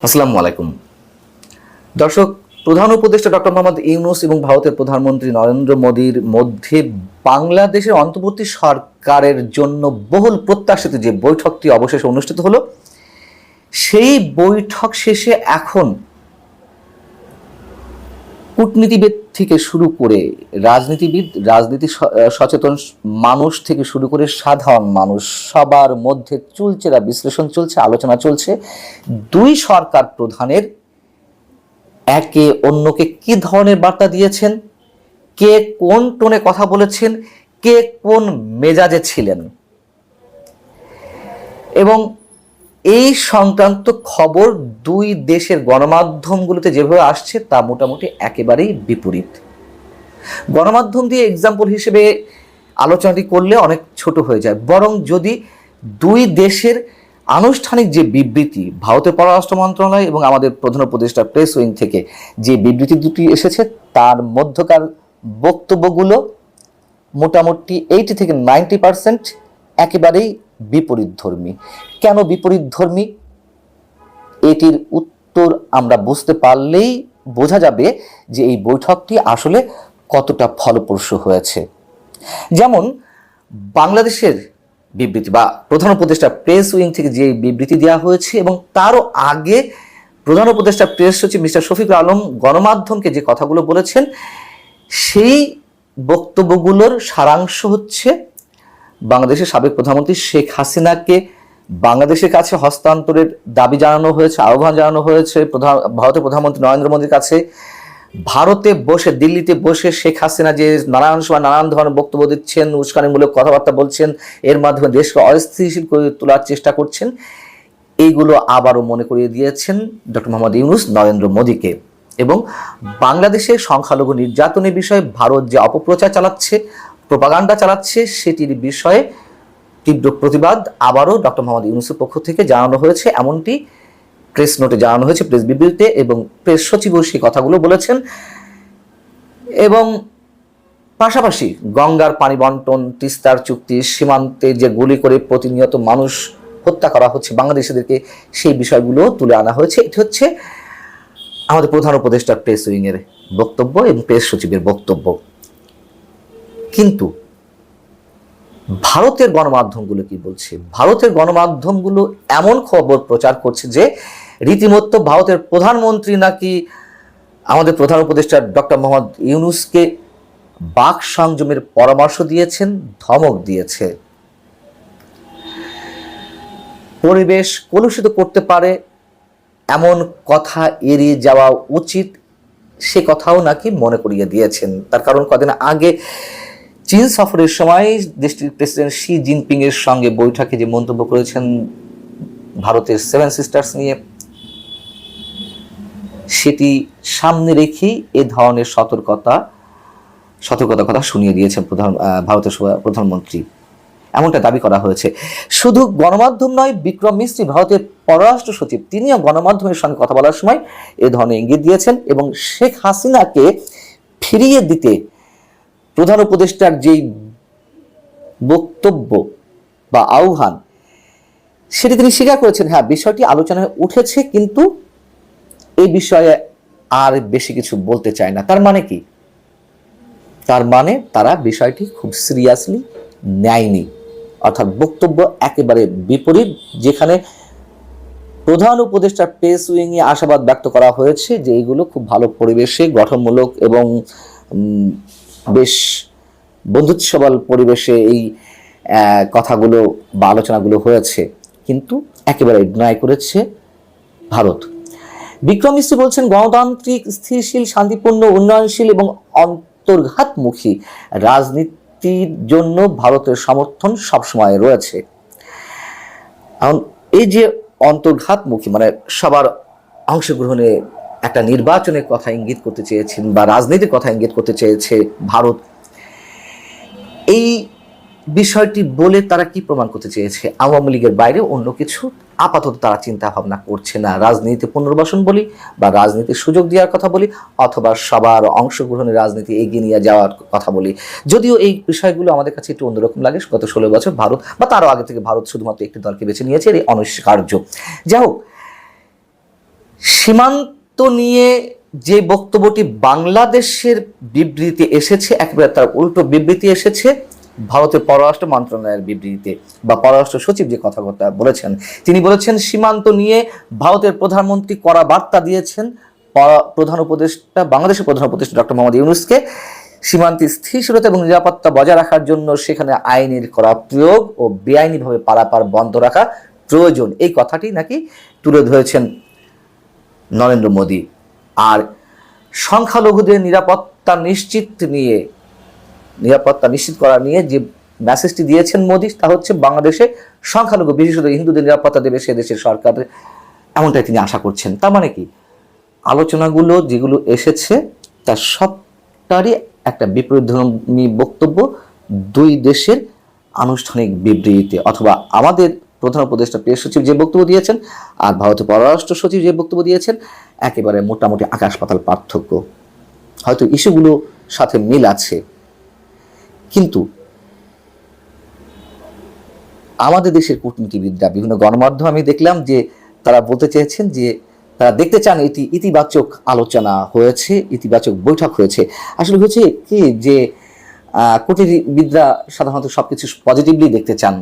আসসালামু আলাইকুম দর্শক। প্রধান উপদেষ্টা ডক্টর মোহাম্মদ ইউনূস এবং ভারতের প্রধানমন্ত্রী নরেন্দ্র মোদীর মধ্যে বাংলাদেশের অন্তর্বর্তী সরকারের জন্য বহুল প্রত্যাশিত যে বৈঠকটি অবশেষে অনুষ্ঠিত হলো, সেই বৈঠক শেষে এখন কূটনীতিবিদ থেকে শুরু করে রাজনীতি সচেতন মানুষ থেকে শুরু করে সাধারণ মানুষ সবার মধ্যে চুলচেরা বিশ্লেষণ চলছে, আলোচনা চলছে দুই সরকার প্রধানের একে অন্যকে কি ধরনের বার্তা দিয়েছেন, কে কোন টোনে কথা বলেছেন, কে কোন মেজাজে ছিলেন, এবং এই সংক্রান্ত খবর দুই দেশের গণমাধ্যমগুলোতে যেভাবে আসছে তা মোটামুটি একেবারেই বিপরীত। গণমাধ্যম দিয়ে এক্সাম্পল হিসেবে আলোচনাটি করলে অনেক ছোট হয়ে যায়, বরং যদি দুই দেশের আনুষ্ঠানিক যে বিবৃতি, ভারতের পররাষ্ট্র মন্ত্রণালয় এবং আমাদের প্রধান উপদেষ্টা প্রেস উইং থেকে যে বিবৃতি দুটি এসেছে তার মধ্যকার বক্তব্যগুলো মোটামুটি 80 থেকে 90% একেবারেই বিপরীতধর্মী। কেন বিপরীতধর্মী, এটির উত্তর আমরা বুঝতে পারলেই বোঝা যাবে যে এই বৈঠকটি আসলে কতটা ফলপ্রসূ হয়েছে। যেমন বাংলাদেশের বিবৃতি বা প্রধান উপদেষ্টা প্রেস উইং থেকে যে বিবৃতি দেওয়া হয়েছে এবং তারও আগে প্রধান উপদেষ্টা প্রেস সচিব মিস্টার শফিকুল আলম গণমাধ্যমকে যে কথাগুলো বলেছেন, সেই বক্তব্যগুলোর সারাংশ হচ্ছে বাংলাদেশের সাবেক প্রধানমন্ত্রী শেখ হাসিনাকে বাংলাদেশের কাছে হস্তান্তরের দাবি জানানো হয়েছে, আহ্বান জানানো হয়েছে ভারতের প্রধানমন্ত্রী নরেন্দ্র মোদীর কাছে। ভারতে বসে, দিল্লিতে বসে শেখ হাসিনা যে নানান সময় নানান ধরনের বক্তব্য দিচ্ছেন, উস্কানিমূলক কথাবার্তা বলছেন, এর মাধ্যমে দেশকে অস্থিতিশীল করে তোলার চেষ্টা করছেন, এইগুলো আবারও মনে করিয়ে দিয়েছেন ডক্টর মোহাম্মদ ইউনূস নরেন্দ্র মোদীকে। এবং বাংলাদেশের সংখ্যালঘু নির্যাতনের বিষয়ে ভারত যে অপপ্রচার চালাচ্ছে, প্রোপাগান্ডা চালাচ্ছে, সেটির বিষয়ে তীব্র প্রতিবাদ আবারও ডক্টর মোহাম্মদ ইউনূসের পক্ষ থেকে জানানো হয়েছে, এমনটি প্রেস নোটে জানানো হয়েছে, প্রেস বিবৃতিতে, এবং প্রেস সচিবও সেই কথাগুলো বলেছেন। এবং পাশাপাশি গঙ্গার পানি বন্টন, তিস্তার চুক্তি, সীমান্তে যে গুলি করে প্রতিনিয়ত মানুষ হত্যা করা হচ্ছে বাংলাদেশিদেরকে, সেই বিষয়গুলো তুলে আনা হয়েছে। এটি হচ্ছে আমাদের প্রধান উপদেষ্টা প্রেস উইংয়ের বক্তব্য এবং প্রেস সচিবের বক্তব্য। কিন্তু ভারতের গণমাধ্যমগুলো কি বলছে? ভারতের গণমাধ্যমগুলো এমন খবর প্রচার করছে যে রীতিমতো ভারতের প্রধানমন্ত্রী নাকি আমাদের প্রধান উপদেষ্টা ডক্টর মোহাম্মদ ইউনূসকে বাক সংযমের পরামর্শ দিয়েছেন, ধমক দিয়েছে। পরিবেশ কলুষিত করতে পারে এমন কথা এড়িয়ে যাওয়া উচিত, সে কথাও নাকি মনে করিয়ে দিয়েছেন। তার কারণ কদিন আগে চীন সফরের সময় দেশটির প্রেসিডেন্ট শি জিনপিং এর সঙ্গে বৈঠকে যে মন্তব্য করেছেন ভারতের 7 সিস্টার্স নিয়ে, সেটি সামনে রেখেই এ ধরনের সতর্কতার কথা শুনিয়ে দিয়েছেন ভারতের প্রধানমন্ত্রী, এমনটা দাবি করা হয়েছে। শুধু গণমাধ্যম নয়, বিক্রম মিস্ত্রি ভারতের পররাষ্ট্র সচিব, তিনিও গণমাধ্যমের সঙ্গে কথা বলার সময় এ ধরনের ইঙ্গিত দিয়েছেন। এবং শেখ হাসিনাকে ফিরিয়ে দিতে প্রধান উপদেষ্টার যেই বক্তব্য বা আহ্বান, সেটি তিনি স্বীকার করেছেন, হ্যাঁ বিষয়টি আলোচনায় উঠেছে, কিন্তু এই বিষয়ে আর বেশি কিছু বলতে চায় না। তার মানে কি? তার মানে তারা বিষয়টি খুব সিরিয়াসলি নেয়নি, অর্থাৎ বক্তব্য একেবারে বিপরীত। যেখানে প্রধান উপদেষ্টা প্রেস উইংয়ে আশাবাদ ব্যক্ত করা হয়েছে যে এইগুলো খুব ভালো পরিবেশে, গঠনমূলক এবং বেশ বন্ধুত্বসবল পরিবেশে এই কথাগুলো বা আলোচনাগুলো হয়েছে, কিন্তু একেবারে ডিনাই করেছে ভারত। বিক্রম মিস্ত্রি বলছেন, গণতান্ত্রিক, স্থিরশীল, শান্তিপূর্ণ, উন্নয়নশীল এবং অন্তর্ঘাতমুখী রাজনীতির জন্য ভারতের সমর্থন সবসময় রয়েছে। এখন এই যে অন্তর্ঘাতমুখী, মানে সবার অংশগ্রহণে একটা নির্বাচনের কথা ইঙ্গিত করতে চেয়েছেন বা রাজনীতির কথা ইঙ্গিত করতে চেয়েছে ভারত, এই বিষয়টি বলে তারা কি প্রমাণ করতে চেয়েছে? আওয়ামী লীগের বাইরে অন্য কিছু আপাতত তারা চিন্তা ভাবনা করছে না। রাজনীতি পুনর্বাসন বলি বা রাজনীতির সুযোগ দেওয়ার কথা বলি, অথবা সবার অংশগ্রহণের রাজনীতি এগিয়ে নিয়ে যাওয়ার কথা বলি। যদিও এই বিষয়গুলো আমাদের কাছে একটু অন্যরকম লাগে। গত 16 বছর ভারত বা তারও আগে থেকে ভারত শুধুমাত্র একটি দলকে বেছে নিয়েছে, এর অনস্বীকার্য। যাই হোক, সীমান্ত নিয়ে যে বক্তব্যটি বাংলাদেশের বিবৃতি এসেছে, একেবারে তার উল্টো বিবৃতি এসেছে ভারতের পররাষ্ট্র মন্ত্রণালয়ের বিবৃতিতে, বা পররাষ্ট্র সচিব যে কথাবার্তা বলেছেন, তিনি বলেছেন সীমান্ত নিয়ে ভারতের প্রধানমন্ত্রী কড়া বার্তা দিয়েছেন বাংলাদেশের প্রধান উপদেষ্টা ডক্টর মোহাম্মদ ইউনূসকে সীমান্তে স্থিতিশীলতা এবং নিরাপত্তা বজায় রাখার জন্য সেখানে আইনের কড়া প্রয়োগ ও বেআইনিভাবে পারাপার বন্ধ রাখা প্রয়োজন, এই কথাটি নাকি তুলে ধরেছেন নরেন্দ্র মোদী। আর সংখ্যালঘুদের নিরাপত্তা নিশ্চিত করা নিয়ে যে মেসেজটি দিয়েছেন মোদী, তা হচ্ছে বাংলাদেশে সংখ্যালঘু বিশেষত হিন্দুদের নিরাপত্তা দেবে সে দেশের সরকার, এমনটাই তিনি আশা করছেন। তার মানে কি, আলোচনাগুলো যেগুলো এসেছে তার সবটারই একটা বিপরীতধর্মী বক্তব্য দুই দেশের আনুষ্ঠানিক বিবৃতিতে, অথবা আমাদের প্রধান উপদেষ্টা প্রেস সচিব যে বক্তব্য দিয়েছেন আর ভারতের পররাষ্ট্র সচিব যে বক্তব্য দিয়েছেন, একেবারে মোটামুটি আকাশ পাতাল পার্থক্য। হয়তো ইস্যুগুলো সাথে মিল আছে, কিন্তু আমাদের দেশের কূটনীতিবিদরা বিভিন্ন গণমাধ্যম আমি দেখলাম যে তারা বলতে চেয়েছেন যে তারা দেখতে চান ইতিবাচক আলোচনা হয়েছে, ইতিবাচক বৈঠক হয়েছে। আসলে হয়েছে কি যে কূটনীতিবিদরা সাধারণত সবকিছু পজিটিভলি দেখতে চান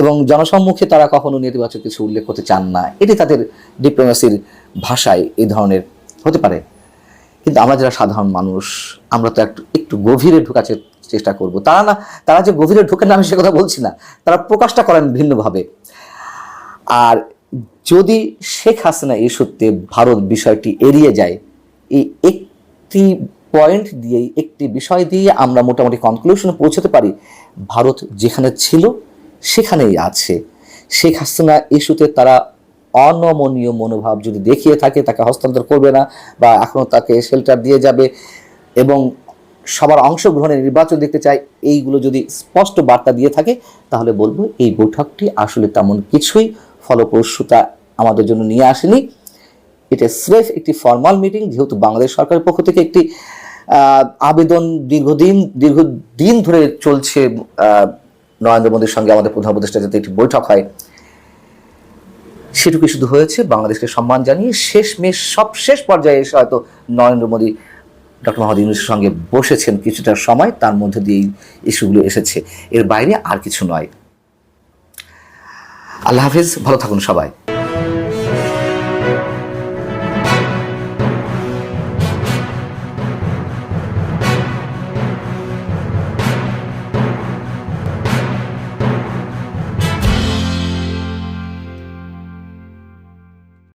এবং জনসম্মুখে তারা কখনো নেতিবাচক কিছু উল্লেখ করতে চান না। এটি তাদের ডিপ্লোমেসির ভাষায় এই ধরনের হতে পারে। কিন্তু আমরা যারা সাধারণ মানুষ, আমরা তো একটু গভীরে ঢোকার চেষ্টা করব। তারা যে গভীরে ঢোকেন না আমি সে কথা বলছি না, তারা প্রকাশটা করেন ভিন্নভাবে। আর যদি শেখ হাসিনা ইস্যুতে ভারত বিষয়টি এড়িয়ে যায়, এই একটি পয়েন্ট দিয়ে, একটি বিষয় দিয়ে আমরা মোটামুটি কনক্লুশনে পৌঁছতে পারি ভারত যেখানে ছিল সেখানেই আছে। শেখ হাসিনা ইস্যুতে তারা অনমনীয় মনোভাব যদি দেখিয়ে থাকে, তাকে হস্তান্তর করবে না বা এখনও তাকে শেল্টার দিয়ে যাবে এবং সবার অংশগ্রহণের নির্বাচন দেখতে চায়, এইগুলো যদি স্পষ্ট বার্তা দিয়ে থাকে, তাহলে বলবো এই বৈঠকটি আসলে তেমন কিছুই ফলপ্রসূতা আমাদের জন্য নিয়ে আসেনি। এটা স্রেফ একটি ফর্মাল মিটিং, যেহেতু বাংলাদেশ সরকারের পক্ষ থেকে একটি আবেদন দীর্ঘদিন ধরে চলছে নরেন্দ্র মোদীর সঙ্গে আমাদের প্রধান উপদেষ্টা যাতে একটি বৈঠক হয়, সেটুকু শুধু হয়েছে। বাংলাদেশকে সম্মান জানিয়ে শেষ পর্যায়ে এসে হয়তো নরেন্দ্র মোদী ডক্টর মোহাম্মদ ইউনূসের সঙ্গে বসেছেন কিছুটা সময়, তার মধ্যে দিয়ে এই ইস্যুগুলো এসেছে, এর বাইরে আর কিছু নয়। আল্লাহ হাফিজ, ভালো থাকুন সবাই।